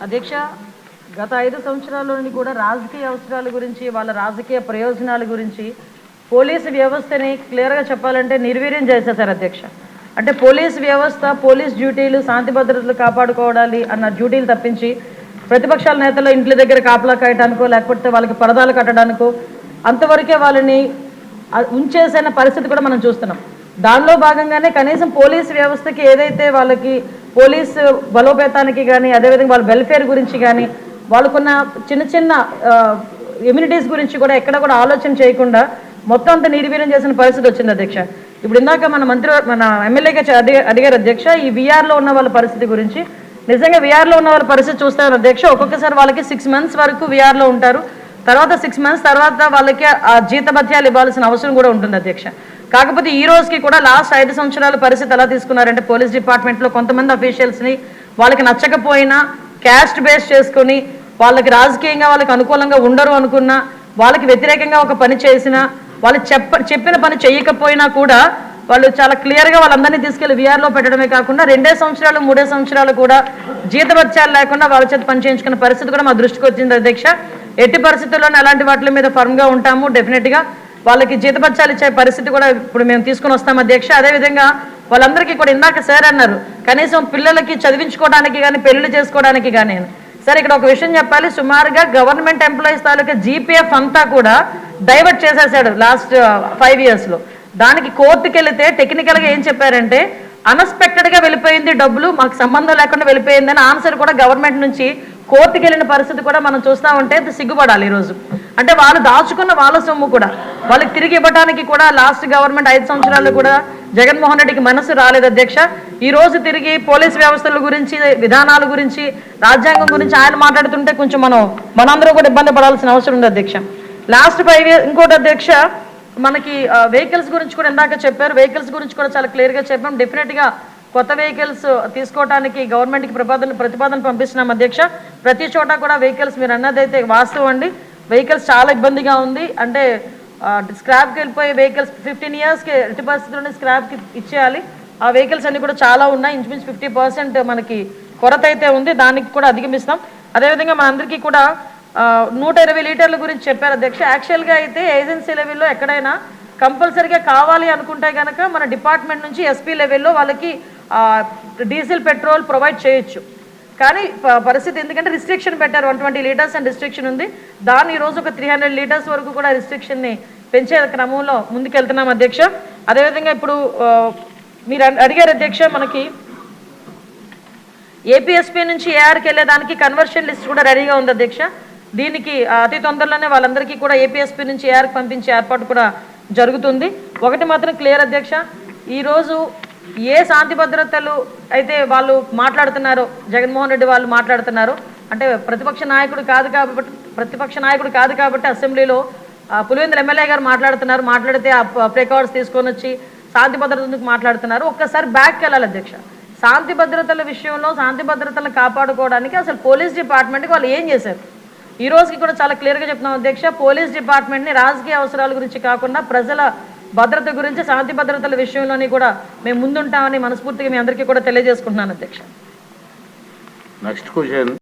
అధ్యక్ష, గత 5 సంవత్సరాల్లోని కూడా రాజకీయ అవసరాల గురించి, వాళ్ళ రాజకీయ ప్రయోజనాల గురించి పోలీసు వ్యవస్థని క్లియర్గా చెప్పాలంటే నిర్వీర్యం చేసేశారు అధ్యక్ష. అంటే పోలీసు వ్యవస్థ, పోలీస్ డ్యూటీలు శాంతి భద్రతలు కాపాడుకోవడాలి అన్న డ్యూటీలు తప్పించి ప్రతిపక్షాల నేతలు ఇంట్ల దగ్గర కాపలా కాయడానికో లేకపోతే వాళ్ళకి పరదాలు కట్టడానికో అంతవరకే వాళ్ళని ఉంచేసిన పరిస్థితి కూడా మనం చూస్తున్నాం. దానిలో భాగంగానే కనీసం పోలీసు వ్యవస్థకి ఏదైతే వాళ్ళకి పోలీసు బలోపేతానికి కానీ, అదేవిధంగా వాళ్ళ వెల్ఫేర్ గురించి కానీ, వాళ్ళకున్న చిన్న చిన్న ఇమ్యూనిటీస్ గురించి కూడా ఎక్కడ కూడా ఆలోచన చేయకుండా మొత్తం అంతా నిర్వీర్యం చేసిన పరిస్థితి వచ్చింది అధ్యక్ష. ఇప్పుడు ఇందాక మన ఎమ్మెల్యేగా అడిగారు అధ్యక్ష, ఈ వీఆర్లో ఉన్న వాళ్ళ పరిస్థితి గురించి. నిజంగా వీఆర్లో ఉన్న వాళ్ళ పరిస్థితి చూస్తారు అధ్యక్ష, ఒక్కొక్కసారి వాళ్ళకి 6 months వరకు వీఆర్లో ఉంటారు. తర్వాత 6 months తర్వాత వాళ్ళకి ఆ జీతభత్యాలు ఇవ్వాల్సిన అవసరం కూడా ఉంటుంది అధ్యక్ష. కాకపోతే ఈ రోజుకి కూడా లాస్ట్ 5 సంవత్సరాల పరిస్థితి ఎలా తీసుకున్నారంటే పోలీస్ డిపార్ట్మెంట్లో కొంతమంది అఫీషియల్స్ని వాళ్ళకి నచ్చకపోయినా క్యాస్ట్ బేస్ చేసుకొని వాళ్ళకి రాజకీయంగా వాళ్ళకి అనుకూలంగా ఉండరు అనుకున్నా, వాళ్ళకి వ్యతిరేకంగా ఒక పని చేసినా, వాళ్ళు చెప్పిన పని చేయకపోయినా కూడా వాళ్ళు చాలా క్లియర్గా వాళ్ళందరినీ తీసుకెళ్లి వీఆర్లో పెట్టడమే కాకుండా 2 సంవత్సరాలు 3 సంవత్సరాలు కూడా జీతభత్యాలు లేకుండా వాళ్ళ చేత పని చేయించుకున్న పరిస్థితి కూడా మా దృష్టికి వచ్చింది అధ్యక్ష. ఎట్టి పరిస్థితుల్లోనే అలాంటి వాటి మీద ఫర్మ్గా ఉంటాము. డెఫినెట్గా వాళ్ళకి జీతభత్యాలు ఇచ్చే పరిస్థితి కూడా ఇప్పుడు మేము తీసుకుని వస్తాం అధ్యక్ష. అదేవిధంగా వాళ్ళందరికీ కూడా ఇందాక సార్ అన్నారు, కనీసం పిల్లలకి చదివించుకోవడానికి కానీ పెళ్లి చేసుకోవడానికి కానీ. సార్ ఇక్కడ ఒక విషయం చెప్పాలి, సుమారుగా గవర్నమెంట్ ఎంప్లాయీస్ తాలూకా జీపీఎఫ్ అంతా కూడా డైవర్ట్ చేసేసాడు లాస్ట్ 5 yearsలో. దానికి కోర్టుకి వెళితే టెక్నికల్గా ఏం చెప్పారంటే అన్ఎక్స్పెక్టెడ్గా వెళ్ళిపోయింది, డబ్బులు మాకు సంబంధం లేకుండా వెళ్ళిపోయిందని ఆన్సర్ కూడా గవర్నమెంట్ నుంచి కోర్టుకి వెళ్ళిన పరిస్థితి కూడా మనం చూస్తూ ఉంటే సిగ్గుపడాలి ఈరోజు. అంటే వాళ్ళు దాచుకున్న వాళ్ళ సొమ్ము కూడా వాళ్ళకి తిరిగి ఇవ్వడానికి కూడా లాస్ట్ గవర్నమెంట్ 5 సంవత్సరాలు కూడా జగన్మోహన్ రెడ్డికి మనసు రాలేదు అధ్యక్ష. ఈ రోజు తిరిగి పోలీస్ వ్యవస్థల గురించి, విధానాల గురించి, రాజ్యాంగం గురించి ఆయన మాట్లాడుతుంటే కొంచెం మనందరూ కూడా ఇబ్బంది పడాల్సిన అవసరం ఉంది అధ్యక్ష. లాస్ట్ 5 years ఇంకోటి అధ్యక్ష, మనకి వెహికల్స్ గురించి కూడా ఇందాక చెప్పారు. వెహికల్స్ గురించి కూడా చాలా క్లియర్గా చెప్పాం. డెఫినెట్గా కొత్త వెహికల్స్ తీసుకోవడానికి గవర్నమెంట్కి ప్రతిపాదన పంపిస్తున్నాం అధ్యక్ష. ప్రతి చోట కూడా వెహికల్స్ మీరు అన్నదైతే వాస్తవం అండి, వెహికల్స్ చాలా ఇబ్బందిగా ఉంది. అంటే స్క్రాప్కి వెళ్ళిపోయే వెహికల్స్ 15 yearsకి ఎట్టి పరిస్థితుల్లోనే స్క్రాప్కి ఇచ్చేయాలి. ఆ వెహికల్స్ అన్ని కూడా చాలా ఉన్నాయి, ఇంచుమించు 50% మనకి కొరత అయితే ఉంది, దానికి కూడా అధిగమిస్తాం. అదేవిధంగా మనందరికీ కూడా 120 లీటర్ల గురించి చెప్పారు అధ్యక్ష. యాక్చువల్గా అయితే ఏజెన్సీ లెవెల్లో ఎక్కడైనా కంపల్సరీగా కావాలి అనుకుంటే కనుక మన డిపార్ట్మెంట్ నుంచి ఎస్పీ లెవెల్లో వాళ్ళకి డీజిల్ పెట్రోల్ ప్రొవైడ్ చేయొచ్చు. కానీ పరిస్థితి ఎందుకంటే రిస్ట్రిక్షన్ పెట్టారు, 120 liters అని రిస్ట్రిక్షన్ ఉంది. దాన్ని ఈరోజు ఒక 300 liters వరకు కూడా రిస్ట్రిక్షన్ని పెంచే క్రమంలో ముందుకెళ్తున్నాం అధ్యక్ష. అదేవిధంగా ఇప్పుడు మీరు అడిగారు అధ్యక్ష, మనకి ఏపీఎస్పీ నుంచి ఏఆర్కి వెళ్ళేదానికి కన్వర్షన్ లిస్ట్ కూడా రెడీగా ఉంది అధ్యక్ష. దీనికి అతి తొందరలోనే వాళ్ళందరికీ కూడా ఏపీఎస్పీ నుంచి ఏఆర్కి పంపించే ఏర్పాటు కూడా జరుగుతుంది. ఒకటి మాత్రం క్లియర్ అధ్యక్ష, ఈరోజు ఏ శాంతి భద్రతలు అయితే వాళ్ళు మాట్లాడుతున్నారో, జగన్మోహన్ రెడ్డి వాళ్ళు మాట్లాడుతున్నారు అంటే ప్రతిపక్ష నాయకుడు కాదు కాబట్టి అసెంబ్లీలో పులివెందుల ఎమ్మెల్యే గారు మాట్లాడితే ఆ ప్రికార్డ్స్ తీసుకొని వచ్చి శాంతి భద్రతలకు మాట్లాడుతున్నారు. ఒక్కసారి బ్యాక్కి వెళ్ళాలి అధ్యక్ష. శాంతి భద్రతల విషయంలో శాంతి భద్రతలను కాపాడుకోవడానికి అసలు పోలీస్ డిపార్ట్మెంట్కి వాళ్ళు ఏం చేశారు ఈ రోజుకి కూడా చాలా క్లియర్గా చెప్తున్నాం అధ్యక్ష. పోలీస్ డిపార్ట్మెంట్ని రాజకీయ అవసరాల గురించి కాకుండా ప్రజల భద్రత గురించి, శాంతి భద్రతల విషయంలోని కూడా మేము ముందుంటామని మనస్ఫూర్తిగా మీ అందరికీ కూడా తెలియజేసుకుంటున్నాను అధ్యక్ష. Next question.